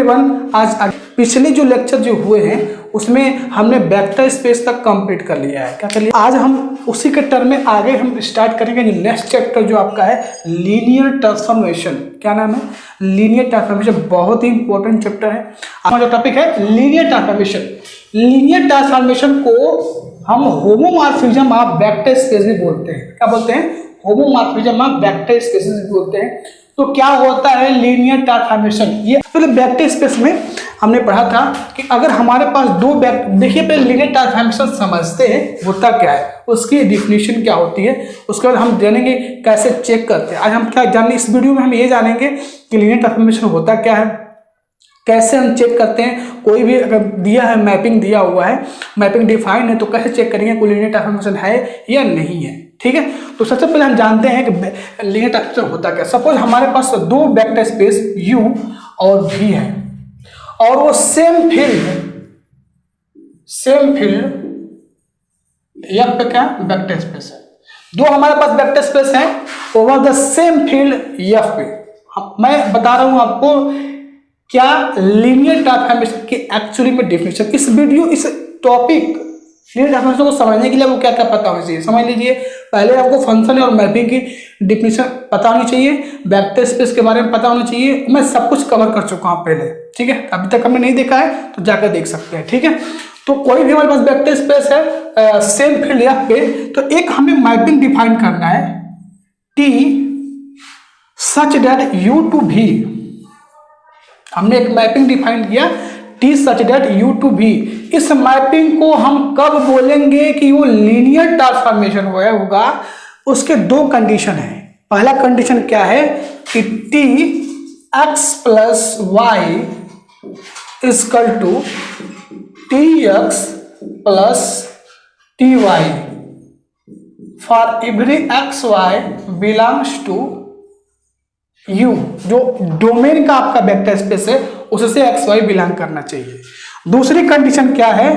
Everyone, आज पिछले जो लेक्चर जो हुए हैं उसमें हमने वेक्टर स्पेस तक कंप्लीट कर लिया है। क्या कर लिया? आज हम उसी के टर्म में आगे हम स्टार्ट करेंगे नेक्स्ट चैप्टर जो आपका है लीनियर ट्रांसफॉर्मेशन। क्या नाम है? Linear transformation. बहुत ही इंपॉर्टेंट चैप्टर है। हमारा जो टॉपिक है लीनियर ट्रांसफॉर्मेशन। लीनियर ट्रांसफॉर्मेशन को हम होमोमॉर्फिज्म ऑफ वेक्टर स्पेस भी बोलते हैं। क्या बोलते हैं? होमोमॉर्फिज्म ऑफ वेक्टर स्पेस भी बोलते हैं। तो क्या होता है लीनियर ट्रांसफॉर्मेशन? ये पहले वेक्टर स्पेस में हमने पढ़ा था कि अगर हमारे पास दो देखिए पहले लीनियर ट्रांसफॉर्मेशन समझते हैं होता क्या है, उसकी डिफिनीशन क्या होती है, उसके बाद हम जानेंगे कैसे चेक करते हैं। आज हम क्या जानेंगे इस वीडियो में? हम ये जानेंगे कि लीनियर ट्रांसफॉर्मेशन होता क्या है, कैसे हम चेक करते हैं। कोई भी अगर दिया है, मैपिंग दिया हुआ है, मैपिंग डिफाइंड है, तो कैसे चेक करेंगे कोई लीनियर ट्रांसफॉर्मेशन है या नहीं है। ठीक है, तो सबसे पहले हम जानते हैं कि लीनियर ट्रांसफॉर्मेशन होता क्या। सपोज हमारे पास दो वेक्टर स्पेस U और V है और वो सेम फील्ड F पे क्या वेक्टर स्पेस है। दो हमारे पास वेक्टर स्पेस है over the same field F पे। मैं बता रहा हूं आपको क्या लीनियर ट्रांसफॉर्मेशन की एक्चुअली में डेफिनेशन। इस वीडियो इस टॉपिक लीनियर ट्रांसफॉर्मेशन को समझने के लिए आपको क्या क्या पता होना चाहिए। समझ लीजिए, पहले आपको फंक्शन और मैपिंग की डिफिनेशन पता होनी चाहिए, वेक्टर स्पेस के बारे में पता होना चाहिए। मैं सब कुछ कवर कर चुका हूँ पहले। ठीक है, अभी तक हमने नहीं देखा है तो जाकर देख सकते हैं। ठीक है, तो कोई भी हमारे पास वेक्टर स्पेस है सेम फील्ड F पे, तो एक हमें मैपिंग डिफाइन करना है T such that U to V। हमने एक मैपिंग डिफाइन किया T such that U to V। इस मैपिंग को हम कब बोलेंगे कि वो लीनियर ट्रांसफॉर्मेशन होगा? उसके दो कंडीशन है। पहला कंडीशन क्या है कि T x plus y equal to Tx plus Ty for every xy belongs to U। जो डोमेन का आपका वेक्टर स्पेस है उससे xy बिलोंग करना चाहिए। दूसरी कंडीशन क्या है?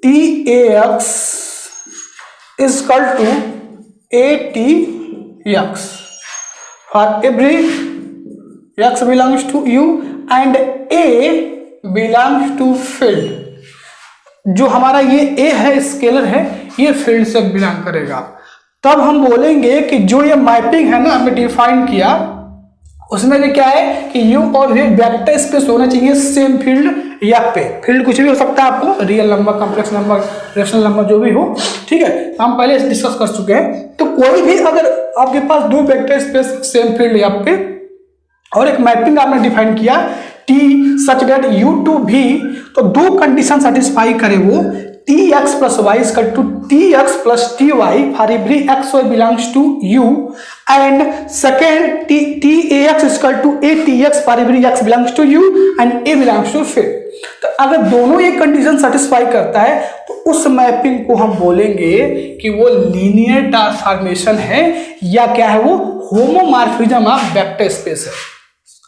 Tax equal to Atx for every x belongs to U and A belongs to field. जो हमारा ये A है स्केलर है, ये फील्ड से बिलोंग करेगा। तब हम बोलेंगे कि जो ये मैपिंग है ना हमने डिफाइन किया उसमें भी क्या है कि U और V वेक्टर स्पेस होना चाहिए सेम फील्ड F पे। फील्ड कुछ भी हो सकता है, आपको real number, complex number, rational number जो भी हो। ठीक है, हम पहले डिस्कस कर चुके हैं। तो कोई भी अगर आपके पास दो vector space same field F पे और एक मैपिंग आपने डिफाइन किया T such that U to V, तो दो कंडीशन सेटिस्फाई करे वो Tx plus y equal to Tx plus Ty for every xy belongs to U and second Tax equal to Atx for every x belongs to U and A belongs to field. तो अगर दोनों ये condition satisfy करता है तो उस mapping को हम बोलेंगे कि वो लीनियर ट्रांसफॉर्मेशन है या क्या है, वो होमोमॉर्फिज्म ऑफ वेक्टर स्पेस है।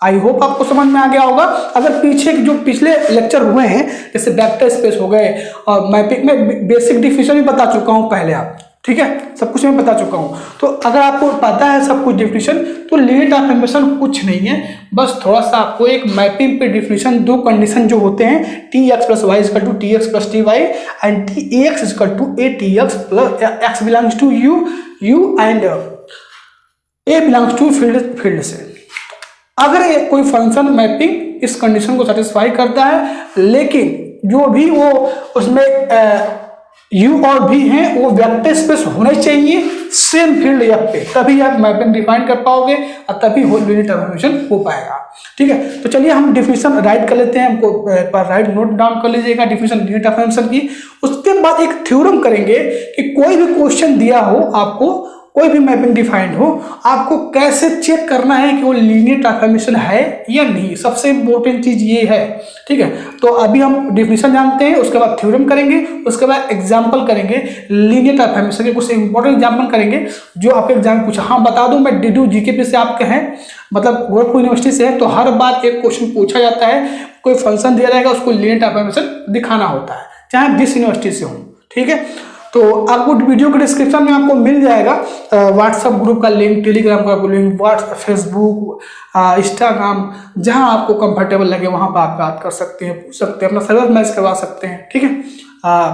आई होप आपको समझ में आ गया होगा। अगर पीछे जो पिछले लेक्चर हुए हैं जैसे वेक्टर स्पेस हो गए और मैपिंग में बेसिक डिफिनेशन भी बता चुका हूं पहले आप। ठीक है, सब कुछ मैं बता चुका हूं। तो अगर आपको पता है सब कुछ डिफिनेशन तो लीनियर ट्रांसफॉर्मेशन कुछ नहीं है, बस थोड़ा सा आपको एक मैपिंग पे डिफिनेशन, दो कंडीशन जो होते हैं Tx plus y equal to Tx plus Ty and Tax equal to Atx plus x belongs to U and A belongs to field से। अगर कोई फंक्शन मैपिंग इस कंडीशन को सेटिस्फाई करता है लेकिन जो भी वो उसमें U और V हैं वो वेक्टर स्पेस होने चाहिए सेम फील्ड F पे, तभी आप मैपिंग डिफाइन कर पाओगे और तभी लीनियर ट्रांसफॉर्मेशन हो पाएगा। ठीक है, तो चलिए हम डिफिनेशन राइट कर लेते हैं। हमको पर राइट नोट डाउन कर लीजिएगा डिफिनेशन लीनियर ट्रांसफॉर्मेशन की। उसके बाद एक थ्योरम करेंगे कि कोई भी क्वेश्चन दिया हो, आपको कोई भी मैपिंग डिफाइंड हो, आपको कैसे चेक करना है कि वो लीनियर ट्रांसफॉर्मेशन है या नहीं। सबसे इंपॉर्टेंट चीज ये है। ठीक है, तो अभी हम डिफिनेशन जानते हैं, उसके बाद थ्योरम करेंगे, उसके बाद एग्जांपल करेंगे लीनियर ट्रांसफॉर्मेशन के। कुछ इंपॉर्टेंट एग्जांपल करेंगे जो आपके एग्जाम पूछा। हाँ बता दूं, मैं DDU GK पे से आपके हैं, मतलब गोरखपुर यूनिवर्सिटी से है, तो हर बार एक क्वेश्चन पूछा जाता है। कोई फंक्शन दिया रहेगा, उसको लीनियर ट्रांसफॉर्मेशन दिखाना होता है, चाहे जिस यूनिवर्सिटी से हो। ठीक है, तो आपको वीडियो के डिस्क्रिप्शन में आपको मिल जाएगा व्हाट्सएप ग्रुप का लिंक, टेलीग्राम का लिंक, व्हाट्सएप, फेसबुक, इंस्टाग्राम, जहां आपको कंफर्टेबल लगे वहां पर आप बात कर सकते हैं, पूछ सकते हैं, अपना सर्वर मैच करवा सकते हैं। ठीक है,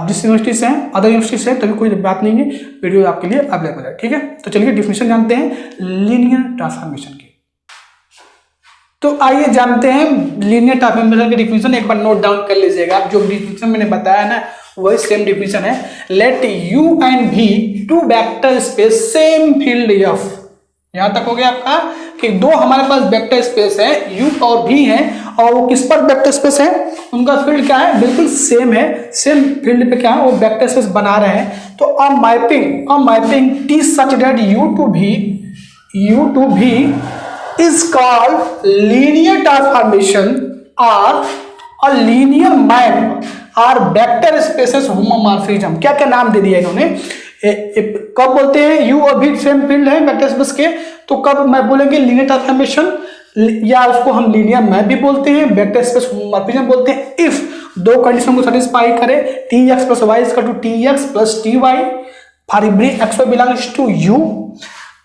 जिस यूनिवर्सिटी से हैं, अदर यूनिवर्सिटी से तभी कोई बात नहीं है, वीडियो आपके लिए अवेलेबल है। ठीक है, तो चलिए डिफिनेशन जानते हैं लीनियर ट्रांसफॉर्मेशन की। तो आइए जानते हैं लीनियर ट्रांसफॉर्मेशन की डिफिनेशन। एक बार नोट डाउन कर लीजिएगा, जो डिफिनेशन मैंने बताया ना वही सेम डिफिनेशन है। Let U and V two vector space same field F. यहां तक हो गया आपका कि दो हमारे पास वेक्टर स्पेस है, यू और भी है, और वो किस पर वेक्टर स्पेस है, उनका फील्ड क्या है, बिल्कुल सेम है, सेम फील्ड पे क्या है वो वेक्टर स्पेस बना रहे हैं। तो uh mapping T such that U to V is called linear transformation or a linear map or vector spaces homomorphism। क्या क्या नाम दे दिया इन्होंने। कब बोलते हैं यू और भी सेम फील्ड है वेक्टर स्पेस के, तो कब मैं बोलेंगे लीनियर ट्रांसफॉर्मेशन, या उसको हम लीनियर मैप भी बोलते हैं, वेक्टर स्पेस होमोमॉर्फिज्म बोलते हैं, इफ दो कंडीशन को सेटिस्फाई करे, T x plus y equal to T x plus T y for every x y belongs to U,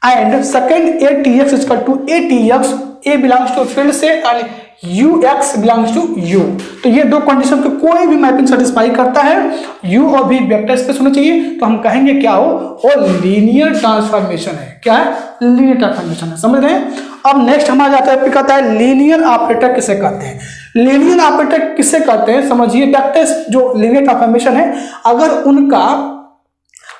and second a T x equal to a T x, a belongs to field से and u x belongs to U. तो ये दो condition को कोई भी mapping satisfy करता है, U और भी वेक्टर स्पेस होना चाहिए, तो हम कहेंगे क्या हो, वो लीनियर ट्रांसफॉर्मेशन है। क्या है, लीनियर ट्रांसफॉर्मेशन है। समझ रहे हैं। अब नेक्स्ट हमारा जाता है, कहता है लीनियर ऑपरेटर किसे कहते हैं। लीनियर ऑपरेटर किसे कहते हैं समझिए, वेक्टर जो लीनियर ट्रांसफॉर्मेशन है, अगर उनका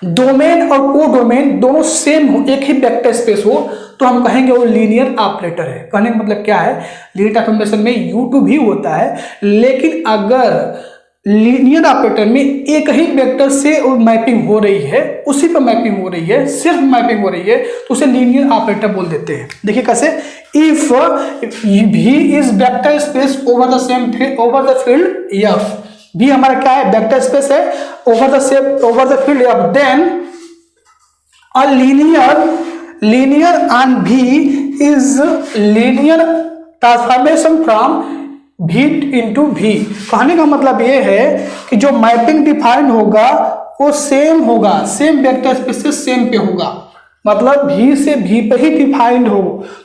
डोमेन और को डोमेन दोनों सेम हो, एक ही वेक्टर स्पेस हो, तो हम कहेंगे वो लीनियर ऑपरेटर है। कहने का मतलब क्या है, लीनियर ट्रांसफॉर्मेशन में यू टू भी होता है, लेकिन अगर लीनियर ऑपरेटर में एक ही वेक्टर से मैपिंग हो रही है, उसी पर मैपिंग हो रही है, सिर्फ मैपिंग हो रही है, तो उसे लीनियर ऑपरेटर बोल देते हैं। देखिए कैसे, if V is vector space over the field F, V हमारा क्या है, वेक्टर स्पेस है over the field F, then a linear on V is linear transformation from V into V. कहने का मतलब ये है कि जो मैपिंग डिफाइंड होगा वो सेम होगा, सेम वेक्टर स्पेस से सेम पे होगा, मतलब भी से भी पे ही डिफाइंड हो,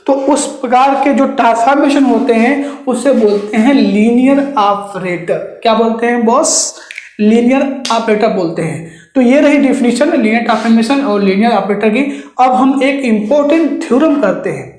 तो उस प्रकार के जो ट्रांसफॉर्मेशन होते हैं उसे बोलते हैं लीनियर ऑपरेटर। क्या बोलते हैं बॉस, लीनियर ऑपरेटर बोलते हैं। तो ये रही डिफिनीशन लीनियर ट्रांसफॉर्मेशन और लीनियर ऑपरेटर की। अब हम एक इंपॉर्टेंट थ्योरम करते हैं,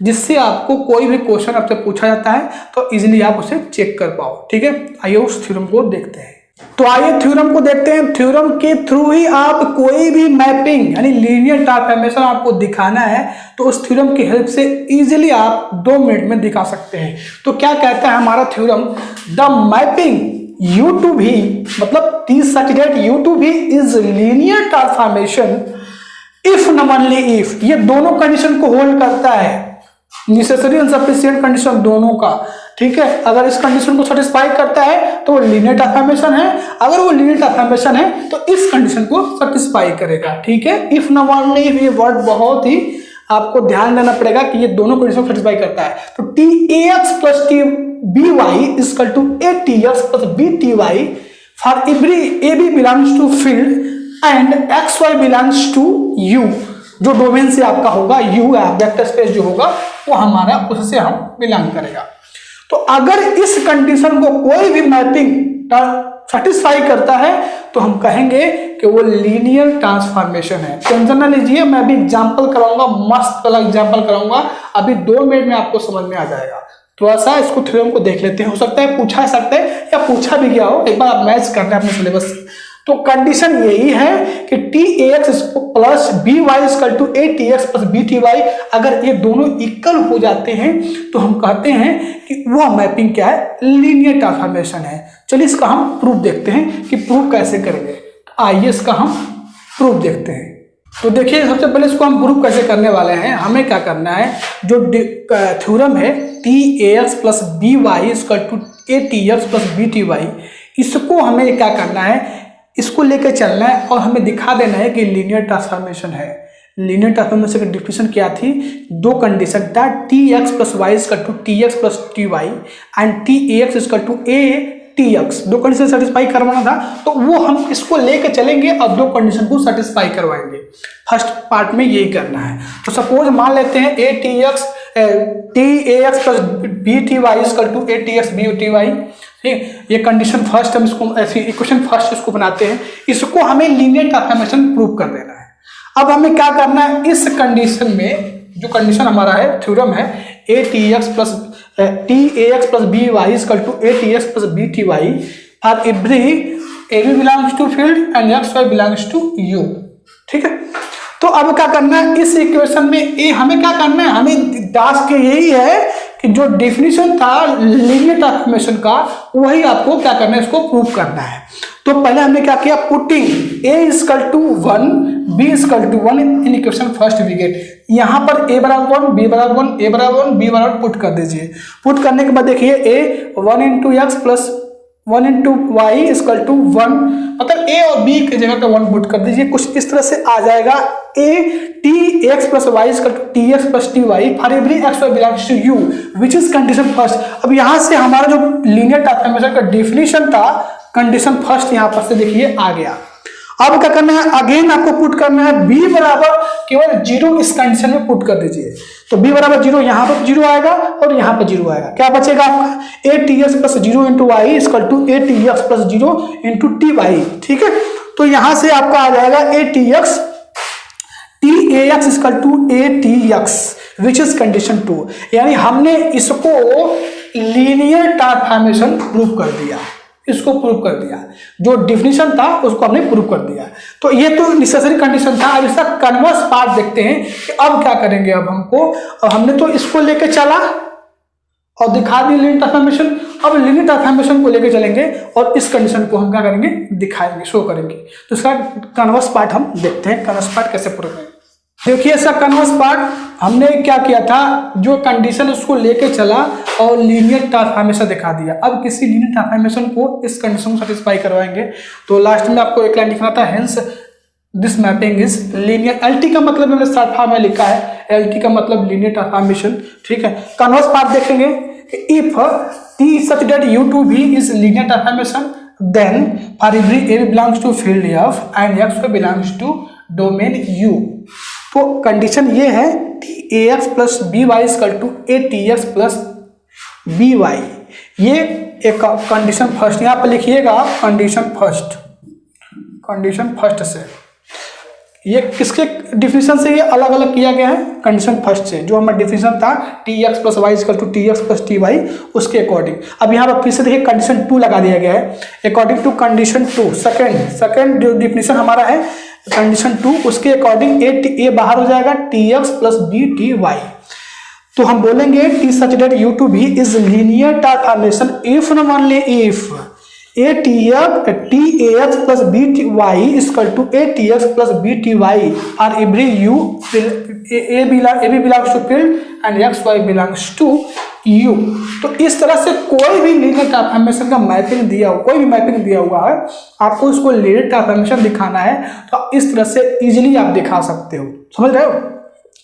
जिससे आपको कोई भी क्वेश्चन आपसे पूछा जाता है तो इजीली आप उसे चेक कर पाओ। ठीक है, आइए उस थ्योरम को देखते हैं। तो आइए थ्योरम को देखते हैं। थ्योरम के थ्रू ही आप कोई भी मैपिंग यानी लीनियर ट्रांसफॉर्मेशन आपको दिखाना है, तो उस थ्योरम की हेल्प से इजीली आप 2 मिनट में दिखा सकते हैं। तो क्या कहता है हमारा theorem, the mapping U to V, मतलब T such that U to V is linear transformation if and only if, ये दोनों कंडीशन को होल्ड करता है, नेसेसरी एंड सफिशिएंट कंडीशन दोनों का। ठीक है, अगर इस कंडीशन को सेटिस्फाई करता है तो वो लीनियर ट्रांसफॉर्मेशन है, अगर वो लीनियर ट्रांसफॉर्मेशन है तो इस कंडीशन को सेटिस्फाई करेगा। ठीक है, इफ न ओनली इफ, ये वर्ड बहुत ही आपको ध्यान देना पड़ेगा कि ये दोनों कंडीशन को सेटिस्फाई करता है। तो T a x plus T b y equal to a T x plus b T y for every a b belongs to field and x y belongs to U. जो domain से आपका होगा you, vector space जो होगा वो हमारा उससे हम बिलोंग करेगा। तो अगर इस कंडीशन को कोई भी मैपिंग सेटिस्फाई करता है तो हम कहेंगे कि वो लीनियर ट्रांसफॉर्मेशन है। टेंशन ना लीजिए, मैं भी एग्जांपल कराऊंगा, मस्त वाला एग्जांपल कराऊंगा, अभी 2 मिनट में आपको समझ में आ जाएगा। थोड़ा सा इसको थ्योरम को देख लेते हैं, हो सकता है पूछा सकते हैं या पूछा भी गया हो, एक बार आप मैच करना है अपने सिलेबस से। तो कंडीशन यही है कि T a x plus b y equal to a T x plus b T y, अगर ये दोनों इक्वल हो जाते हैं तो हम कहते हैं कि वह मैपिंग क्या है, लीनियर ट्रांसफॉर्मेशन है। चलिए इसका हम प्रूफ देखते हैं कि प्रूफ कैसे करेंगे। आइए इसका हम प्रूफ देखते हैं। तो देखिए सबसे पहले इसको हम प्रूफ कैसे करने वाले हैं। हमें क्या करना है, जो थ्योरम है T a x plus b y equal to a T x plus b T y, इसको हमें क्या करना है, इसको लेकर चलना है और हमें दिखा देना है कि लीनियर ट्रांसफॉर्मेशन है। लीनियर ट्रांसफॉर्मेशन की डिफिनेशन क्या थी, 2 कंडीशन था, T x plus y equal to T x plus T y and T a x equal to a T x, दो कंडीशन सेटिस्फाई करवाना था, तो वो हम इसको लेके चलेंगे और दो कंडीशन को सेटिस्फाई करवाएंगे। फर्स्ट पार्ट में यही करना है। तो सपोज मान लेते हैं a T x plus b T y equal to a T x b T y. ठीक, ये कंडीशन फर्स्ट, हम इसको ऐसी इक्वेशन फर्स्ट इसको बनाते हैं। इसको हमें लीनियर ट्रांसफॉर्मेशन प्रूव कर देना है। अब हमें क्या करना है, इस कंडीशन में जो कंडीशन हमारा है, थ्योरम है a T x plus T a x plus b y equal to a T x plus b T y are every a b belongs to field and x y belongs to U. ठीक है, तो अब क्या करना है, इस equation में ए हमें क्या करना है, हमें टास्क यही है कि जो डेफिनेशन था लीनियर ट्रांसफॉर्मेशन का, वही आपको क्या करना है, इसको प्रूव करना है। तो पहले हमने क्या किया, putting a equal to 1 b equal to 1 in equation first we get. यहाँ पर ए बराबर 1 बी बराबर 1 ए बराबर 1 बी बराबर पुट कर दीजिए। पुट करने के बाद देखिए a 1 into x plus 1 into y equal to 1, मतलब ए और बी की जगह पे 1 पुट कर दीजिए। कुछ इस तरह से आ जाएगा a T x plus y equal to T x plus T y for every x y belongs to U which is condition first. अब यहाँ से हमारा जो लीनियर ट्रांसफॉर्मेशन का डेफिनेशन था, कंडीशन फर्स्ट यहाँ पर से देखिए आ गया। अब क्या करना है, अगेन आपको पुट करना है b बराबर केवल 0 इस कंडीशन में पुट कर दीजिए। तो b बराबर 0, यहाँ पर 0 आएगा और यहाँ पर 0 आएगा। क्या बचेगा आपका, a T x plus 0 into y equal to a T x plus 0 into T y. ठीक है, तो यहाँ से आपका आ जाएगा a T x T a x equal to a T x which is condition 2। यानी हमने इसको लीनियर ट्रांसफॉर्मेशन प्रूव कर दिया, इसको प्रूव कर दिया, जो डिफिनीशन था उसको हमने प्रूव कर दिया। तो ये तो नेसेसरी कंडीशन था। अब इसका कन्वर्स पार्ट देखते हैं कि अब क्या करेंगे। अब हमने तो इसको लेके चला और दिखा दी लीनियर ट्रांसफॉर्मेशन। अब लीनियर ट्रांसफॉर्मेशन को लेके चलेंगे और इस कंडीशन को हम क्या करेंगे, दिखाएंगे, शो करेंगे। तो इसका कन्वर्स पार्ट हम देखते हैं, कन्वर्स पार्ट कैसे प्रूव करेंगे। देखिए इसका कन्वर्स पार्ट हमने क्या किया था, जो कंडीशन उसको लेके चला और लीनियर ट्रांसफॉर्मेशन दिखा दिया। अब किसी लीनियर ट्रांसफॉर्मेशन को इस कंडीशन को सेटिस्फाई करवाएंगे। तो लास्ट में आपको एक लाइन लिखना था, hence this mapping is linear. LT का मतलब मैंने शॉर्ट फॉर्म में लिखा है, एलटी का मतलब लीनियर ट्रांसफॉर्मेशन। ठीक है, कन्वर्स पार्ट देखेंगे कि if T such that U to V is linear transformation then for every a belongs to field F and x belongs to domain U. तो कंडीशन ये है T a x plus b y equal to a T x plus b y. ये एक condition first, यहाँ पर लिखिएगा condition first से। ये किसके डिफिनेशन से ये अलग अलग किया गया है, कंडीशन फर्स्ट से। जो हमारा डिफिनेशन था T x plus y equal to T x plus T y, उसके अकॉर्डिंग। अब यहाँ पर फिर से देखिए कंडीशन 2 लगा दिया गया है, अकॉर्डिंग टू कंडीशन 2। सेकेंड जो डिफिनेशन हमारा है कंडीशन 2, उसके अकॉर्डिंग ए बाहर हो जाएगा T x plus b T y. तो हम बोलेंगे T such that U to V is linear transformation if and only if a T a x plus b T y equal to a T x plus b T y are every U a b belongs to field and x y belongs to U. तो इस तरह से कोई भी linear transformation का mapping दिया हो, कोई भी मैपिंग दिया हुआ है, आपको उसको लीनियर ट्रांसफॉर्मेशन दिखाना है तो इस तरह से इजीली आप दिखा सकते हो। समझ रहे हो,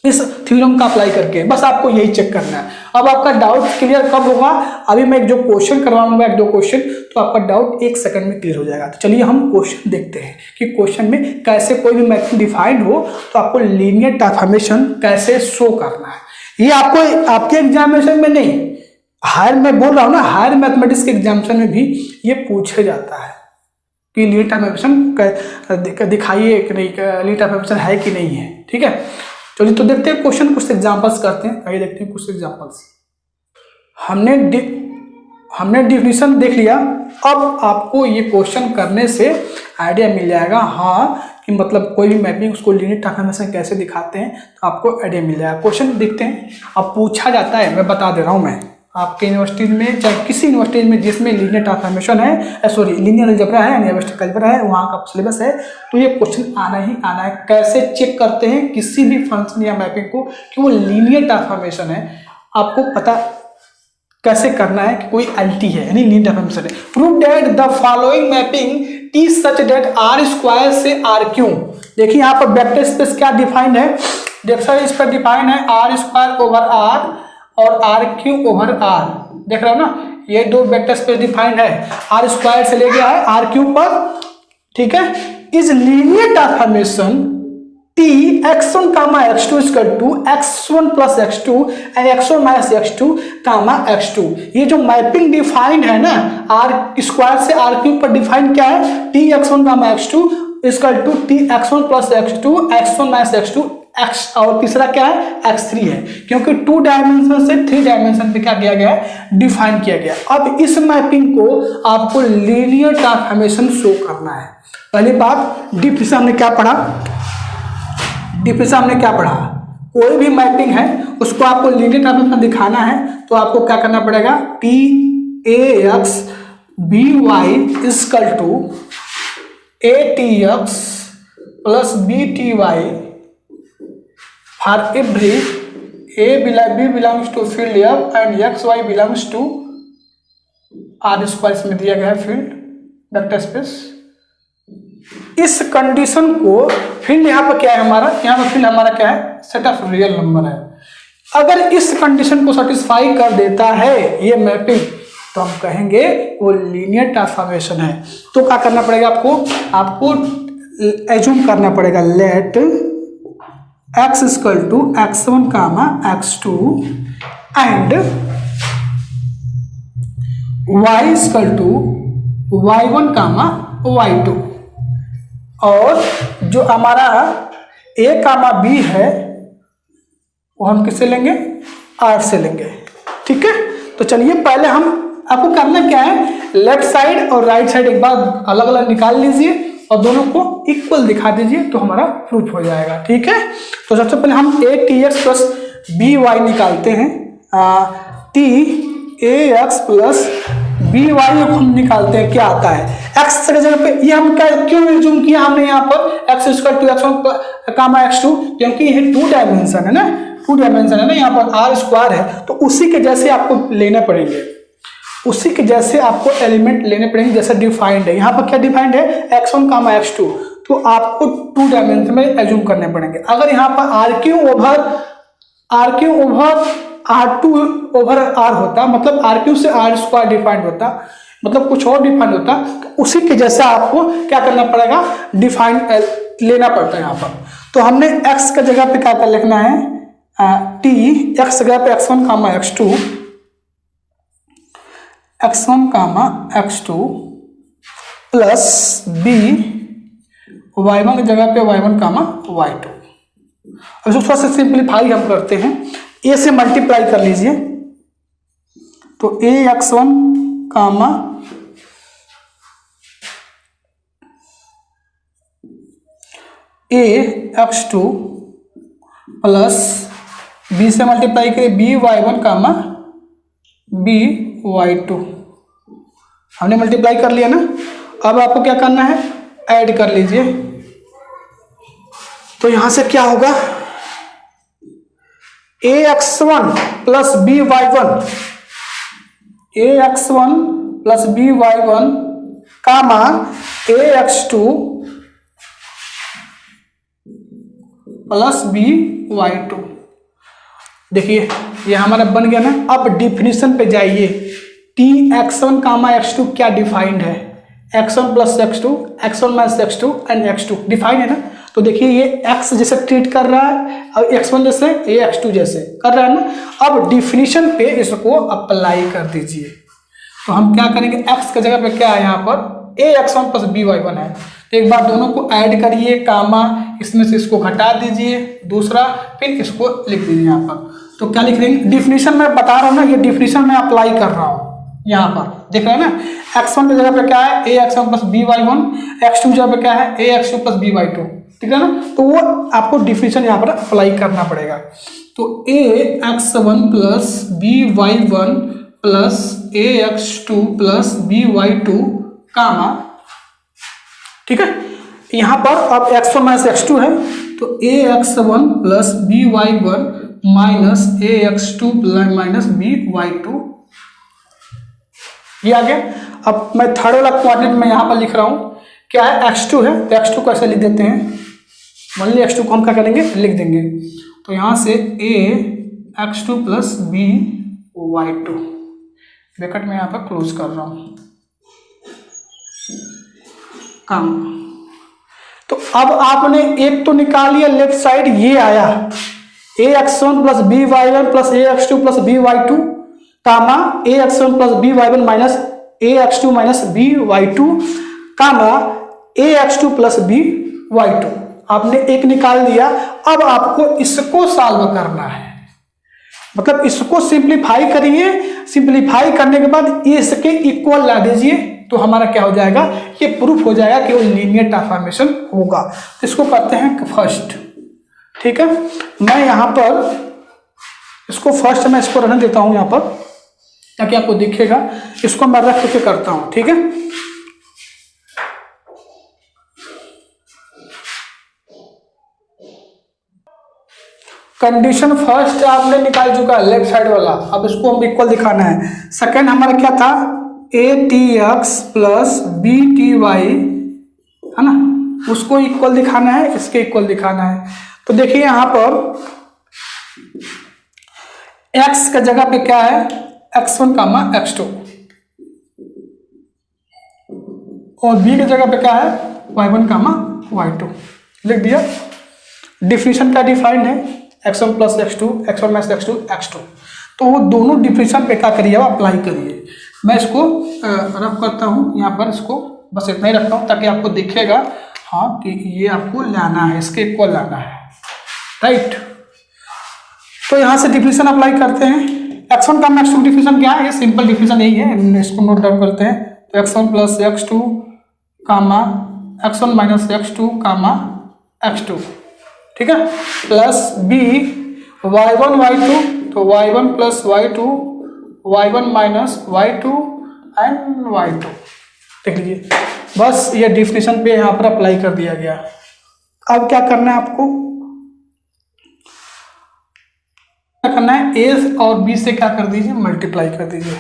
इस थ्योरम का अप्लाई करके बस आपको यही चेक करना है। अब आपका डाउट क्लियर कब होगा, अभी मैं एक जो क्वेश्चन करवाऊंगा, एक दो क्वेश्चन, तो आपका डाउट 1 सेकंड में क्लियर हो जाएगा। तो चलिए हम क्वेश्चन देखते हैं कि क्वेश्चन में कैसे कोई भी मैपिंग डिफाइंड हो तो आपको लीनियर ट्रांसफॉर्मेशन कैसे शो करना है। ये आपको आपके एग्जामिनेशन में नहीं, हायर मैं बोल रहा हूँ ना, हायर मैथमेटिक्स के एग्जामिनेशन में भी ये पूछा जाता है कि लीनियर ट्रांसफॉर्मेशन दिखाइए कि नहीं, लीनियर ट्रांसफॉर्मेशन है कि नहीं है। ठीक है, चलिए तो देखते हैं क्वेश्चन, कुछ एग्जांपल्स करते हैं। आइए देखते हैं कुछ एग्जांपल्स। हमने डिफिनीशन देख लिया। अब आपको ये क्वेश्चन करने से आइडिया मिल जाएगा, हाँ, कि मतलब कोई भी मैपिंग उसको लीनियर ट्रांसफॉर्मेशन कैसे दिखाते हैं, तो आपको आइडिया मिल जाएगा। क्वेश्चन देखते हैं। अब पूछा जाता है, मैं बता दे रहा हूँ, मैं आपके यूनिवर्सिटीज में, चाहे किसी यूनिवर्सिटीज में जिसमें लीनियर ट्रांसफॉर्मेशन है, सॉरी लीनियर अलजेब्रा है यानी एब्स्ट्रैक्ट अलजेब्रा है, वहाँ का सिलेबस है, तो ये क्वेश्चन आना ही आना है। कैसे चेक करते हैं किसी भी फंक्शन या मैपिंग को कि वो लीनियर ट्रांसफॉर्मेशन है, आपको पता कैसे करना है कि कोई एलटी है यानी लीनियर ट्रांसफॉर्मेशन है। Prove that the following mapping T such that R square से आर क्यू। देखिए यहाँ पर वेक्टर स्पेस क्या डिफाइंड है, वेक्टर स्पेस डिफाइंड है आर स्क्वायर ओवर आर और आर क्यू ओवर आर। देख रहे हो ना, ये दो वेक्टर स्पेस डिफाइंड है, आर स्क्वायर से ले गया है आर क्यूब पर, ठीक है। Is linear transformation T x1 comma x2 equal to x1 plus x2 and x1 minus x2 comma x2। ये जो मैपिंग डिफाइंड है ना आर स्क्वायर से आर क्यूब पर डिफाइंड क्या है, T x1 comma x2 equal to T x1 plus x2 x1 minus x2 x, और तीसरा क्या है x3 है, क्योंकि 2 डायमेंशन से 3 डायमेंशन पे क्या किया गया है, डिफाइन किया गया। अब इस मैपिंग को आपको लीनियर ट्रांसफॉर्मेशन शो करना है। पहली बात डिफिनेशन हमने क्या पढ़ा, डिफिनेशन हमने क्या पढ़ा, कोई भी मैपिंग है उसको आपको लीनियर ट्रांसफॉर्मेशन दिखाना है तो आपको क्या करना पड़ेगा, T a x b y equal to a T x plus b T y for every b belongs to field F and x y belongs to R square में दिया गया है फील्ड वेक्टर स्पेस। इस condition को field यहाँ पर क्या है हमारा, यहाँ पर फील्ड हमारा क्या है, सेट ऑफ रियल नंबर है। अगर इस कंडीशन को सेटिस्फाई कर देता है ये मैपिंग तो हम कहेंगे वो लीनियर ट्रांसफॉर्मेशन है। तो क्या करना पड़ेगा आपको एज्यूम करना पड़ेगा, let x equal to x1 comma x2 and y equal to y1 comma y2, और जो हमारा a कामा b है वो हम किससे लेंगे, r से लेंगे, ठीक है। तो चलिए पहले हम आपको करना क्या है, लेफ्ट साइड और राइट साइड एक बार अलग अलग निकाल लीजिए और दोनों को इक्वल दिखा दीजिए तो हमारा प्रूफ हो जाएगा, ठीक है। तो सबसे पहले हम a T x plus b y निकालते हैं, T a x plus b y हम निकालते हैं क्या आता है, एक्स की जगह पे ये हम क्या क्यों एज्यूम किया हमने यहाँ पर x equal to x1 comma x2, क्योंकि ये 2 डायमेंशन है ना, 2 डायमेंशन है ना, यहाँ पर आर स्क्वायर है तो उसी के जैसे आपको लेने पड़ेंगे, उसी के जैसे आपको एलिमेंट लेने पड़ेंगे जैसे डिफाइंड है। यहाँ पर क्या डिफाइंड है, x1 कामा x2, तो आपको 2 डायमेंशन में एज्यूम करने पड़ेंगे। अगर यहाँ पर R Q over R2 over R होता, मतलब आर क्यू से आर स्क्वायर डिफाइंड होता, मतलब कुछ और डिफाइंड होता, तो उसी के जैसा आपको क्या करना पड़ेगा, डिफाइंड लेना पड़ता है यहाँ पर। तो हमने x का जगह पे क्या कर लिखना है, t x जगह पे x1 comma x2 plus b y1 की जगह पे y1 कामा y2। अब इसको थोड़ा सा सिंप्लीफाई हम करते हैं, a से मल्टीप्लाई कर लीजिए तो a x1 कामा a x2 प्लस b से मल्टीप्लाई करिए b y1 comma b y2, हमने मल्टीप्लाई कर लिया ना। अब आपको क्या करना है, ऐड कर लीजिए, तो यहां से क्या होगा, ax1 plus b y one comma ax2 plus b y two. देखिए ये हमारा बन गया ना। अब डिफिनीशन पे जाइए, टी x1 कामा x2 क्या डिफाइंड है, x1 plus x2 x1 minus x2 and x2 defined है ना। तो देखिए ये x जैसे ट्रीट कर रहा है और x1 जैसे, ये x2 जैसे कर रहा है ना। अब डिफिनीशन पे इसको अप्लाई कर दीजिए, तो हम क्या करेंगे, x की जगह पे क्या है यहाँ पर ax1 प्लस by1 है, तो एक बार दोनों को ऐड करिए, कामा इसमें से इसको घटा दीजिए दूसरा, फिर इसको लिख दीजिए यहाँ पर। तो क्या लिख देंगे, डिफिनीशन मैं बता रहा हूँ ना, ये डिफिनीशन मैं अप्लाई कर रहा हूँ यहाँ पर, देख रहे हैं ना। x1 की जगह पे क्या है ax1 प्लस by1, x2 की जगह पे क्या है ax2 प्लस by2, ठीक है ना। तो वो आपको डिफिनीशन यहाँ पर अप्लाई करना पड़ेगा। तो ax1 plus by1 plus ax2 plus by2 कामा, ठीक है। यहाँ पर अब x1 माइनस x2 है, तो ax1 plus by1 minus ax2 minus by2, ये आ गया। अब मैं थर्ड वाला क्वाड्रेंट में यहाँ पर लिख रहा हूँ, क्या है x2 है, तो x2 को ऐसे लिख देते हैं, मान लीजिए x2 को हम क्या करेंगे, लिख देंगे। तो यहाँ से ax2 प्लस by2 ब्रैकेट में यहाँ पर क्लोज कर रहा हूँ काम। तो अब आपने एक तो निकाल लिया लेफ्ट साइड, ये आया ax1 plus b y one plus ax2 plus b y two comma ax1 plus b y one minus ax2 minus b y two comma ax2 plus b y two. आपने एक निकाल दिया। अब आपको इसको solve करना है, मतलब इसको सिंप्लीफाई करिए। सिंप्लीफाई करने के बाद इसके इक्वल ला दीजिए, तो हमारा क्या हो जाएगा, ये प्रूफ हो जाएगा कि वो लीनियर ट्रांसफॉर्मेशन होगा। तो इसको करते हैं फर्स्ट, ठीक है। मैं यहाँ पर इसको फर्स्ट मैं इसको रहने देता हूँ यहाँ पर, ताकि आपको दिखेगा। इसको मैं रख के करता हूँ, ठीक है। कंडीशन फर्स्ट आपने निकाल चुका है लेफ्ट साइड वाला, अब इसको हम इक्वल दिखाना है। सेकंड हमारा क्या था, a T x plus b T y, है ना, उसको इक्वल दिखाना है, इसके इक्वल दिखाना है। तो देखिए यहां पर x का जगह पे क्या है, x1 कामा x2, और b की जगह पे क्या है, y1 कामा y2 लिख दिया। डिफिनेशन क्या डिफाइंड है, x1 plus x2, x1 minus x2, x2। तो वो दोनों डिफिनेशन पे क्या करिए, आप अप्लाई करिए। मैं इसको रफ करता हूँ यहाँ पर, इसको बस इतना ही रखता हूँ ताकि आपको दिखेगा हाँ कि ये आपको लाना है, इसके इक्वल लाना है, राइट। तो यहाँ से डिफिनेशन अप्लाई करते हैं। x1 का x2 डिफिनेशन क्या है, ये सिंपल डिफिनेशन यही है, इसको नोट डाउन करते हैं। तो x1 प्लस x2 कामा x1 minus x2 comma x2, ठीक है, प्लस b y1 y2, तो y1 plus y2, y1 minus y2 and y2, देख लीजिए। बस ये डिफिनेशन पे यहाँ पर अप्लाई कर दिया गया। अब क्या करना है आपको, क्या करना है, a और b से क्या कर दीजिए, मल्टीप्लाई कर दीजिए।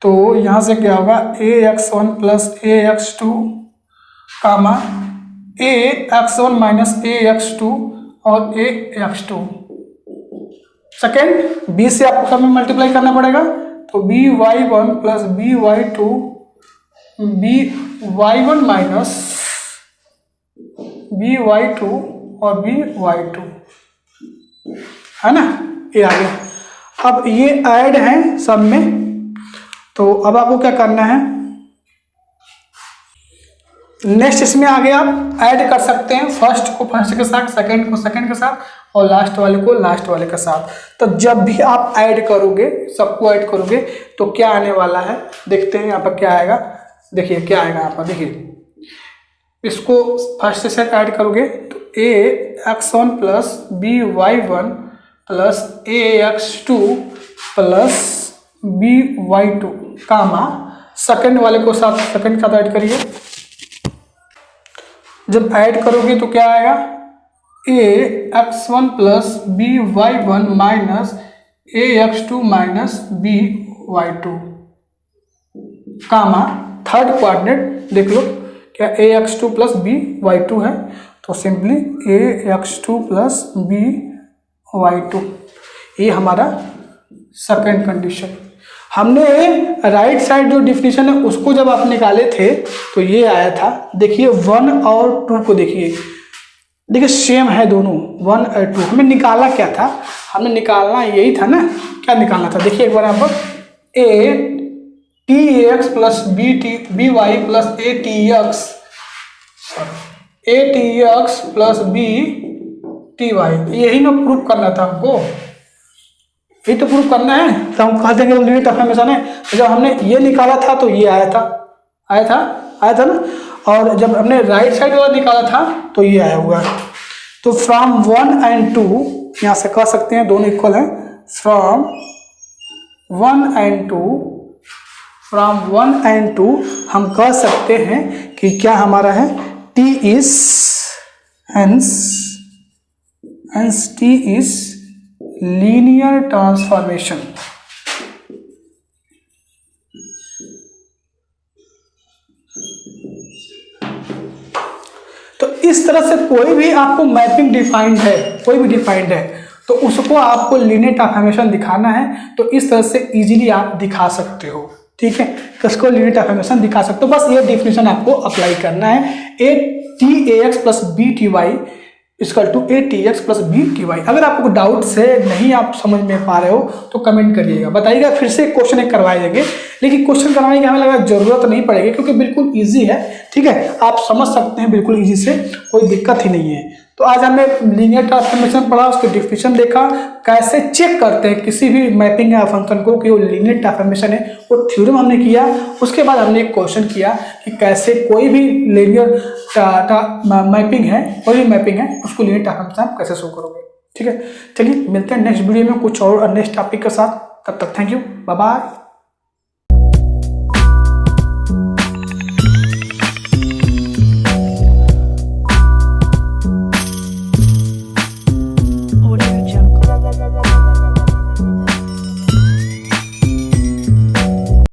तो यहाँ से क्या होगा, ax1 प्लस ax2 कामा ax1 माइनस ax2 और ax2। सेकेंड b से आपको सब में मल्टीप्लाई करना पड़ेगा, तो by1 plus by2 by1 minus by2 और by2, है ना, ये आ गया। अब ये ऐड है सब में, तो अब आपको क्या करना है, नेक्स्ट इसमें आगे आप ऐड कर सकते हैं फर्स्ट को फर्स्ट के साथ, सेकंड को सेकंड के साथ, और लास्ट वाले को लास्ट वाले के साथ। तो जब भी आप ऐड करोगे, सबको ऐड करोगे, तो क्या आने वाला है देखते हैं। यहाँ पर क्या आएगा, देखिए क्या आएगा यहाँ पर, देखिए इसको फर्स्ट से ऐड करोगे तो ax1 plus by1 plus ax2 plus by2 कामा सेकंड वाले को साथ सेकंड का ऐड करिए। जब ऐड करोगे तो क्या आएगा, ax1 plus by1 minus ax2 minus by2 कामा थर्ड कोऑर्डिनेट देख लो, क्या ax2 प्लस by2 है, तो सिंपली ax2 प्लस by2, ये हमारा सेकंड कंडीशन। हमने राइट साइड जो डिफिनेशन है उसको जब आप निकाले थे तो ये आया था। देखिए 1 और 2 को देखिए सेम है दोनों, 1 और 2। हमें निकाला क्या था, हमें निकालना यही था ना, क्या निकालना था, देखिए एक बार यहाँ पर a T x plus b y plus a T x plus b T y, यही ना प्रूफ करना था हमको, यही तो प्रूफ करना है। तो हम कहते हैं कि लीनियर ट्रांसफॉर्मेशन है। तो जब हमने ये निकाला था तो ये आया था ना, और जब हमने राइट साइड वाला निकाला था तो ये आया हुआ है। तो फ्रॉम 1 एंड 2 यहाँ से कह सकते हैं दोनों इक्वल हैं। फ्रॉम 1 एंड 2 हम कह सकते हैं कि क्या हमारा है, T इज लीनियर ट्रांसफॉर्मेशन। तो इस तरह से कोई भी आपको मैपिंग डिफाइंड है, कोई भी डिफाइंड है तो उसको आपको लीनियर ट्रांसफॉर्मेशन दिखाना है, तो इस तरह से इजीली आप दिखा सकते हो, ठीक है। तो इसको लीनियर ट्रांसफॉर्मेशन दिखा सकते हो, बस ये डेफिनेशन आपको अप्लाई करना है। A T a x plus b T y equal to a T x plus b T y. अगर आपको डाउट से नहीं आप समझ में पा रहे हो तो कमेंट करिएगा, बताइएगा, फिर से क्वेश्चन एक करवाए देंगे। लेकिन क्वेश्चन करवाने की हमें लगा जरूरत नहीं पड़ेगी, क्योंकि बिल्कुल इजी है, ठीक है, आप समझ सकते हैं बिल्कुल इजी से, कोई दिक्कत ही नहीं है। तो आज हमने लीनियर ट्रांसफॉर्मेशन पढ़ा, उसकी डेफिनेशन देखा, कैसे चेक करते हैं किसी भी मैपिंग या फंक्शन को कि वो लीनियर ट्रांसफॉर्मेशन है, वो थ्योरम हमने किया। उसके बाद हमने एक क्वेश्चन किया कि कैसे कोई भी लीनियर मैपिंग है, कोई भी मैपिंग है, उसको लीनियर ट्रांसफॉर्मेशन आप कैसे शो करोगे, ठीक है। चलिए मिलते हैं नेक्स्ट वीडियो में कुछ और नेक्स्ट टॉपिक के साथ, तब तक थैंक यू, बाय बाय।